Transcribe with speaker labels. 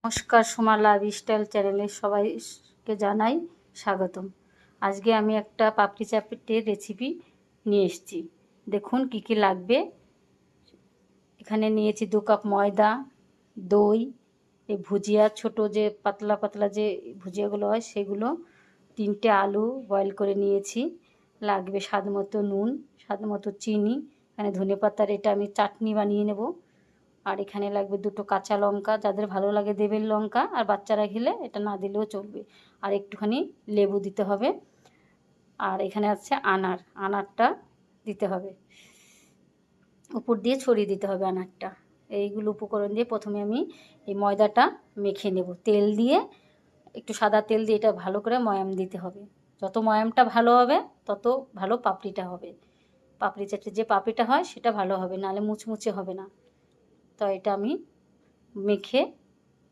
Speaker 1: নমস্কার, সোমা লাইফস্টাইল চ্যানেলে সবাইকে জানাই স্বাগতম। আজকে আমি একটা পাপড়ি চাটের রেসিপি নিয়ে এসেছি। দেখুন কি কি লাগবে। এখানে নিয়েছি 2 কাপ ময়দা, দই, এই ভুজিয়া ছোট যে পাতলা পাতলা যে ভুজিয়াগুলো হয় সেগুলো, 3টে আলু বয়েল করে নিয়েছি। লাগবে স্বাদ মতো নুন, স্বাদ মতো চিনি। এখানে ধনেপাতার এটা আমি চাটনি বানিয়ে নেব। আর এখানে লাগবে 2টো কাঁচা লঙ্কা, যাদের ভালো লাগে দেবেন লঙ্কা, আর বাচ্চারা খেলে এটা না দিলেও চলবে। আর একটুখানি লেবু দিতে হবে। আর এখানে আছে আনারটা দিতে হবে, উপর দিয়ে ছড়িয়ে দিতে হবে আনারটা। এইগুলো উপকরণ দিয়ে প্রথমে আমি এই ময়দাটা মেখে নেব। তেল দিয়ে, একটু সাদা তেল দিয়ে এটা ভালো করে ময়াম দিতে হবে। যত ময়ামটা ভালো হবে তত ভালো পাপড়িটা হবে। পাপড়ি চাটের যে পাপড়িটা হয় সেটা ভালো হবে, নাহলে মুচমুচে হবে না। তো এটা আমি মেখে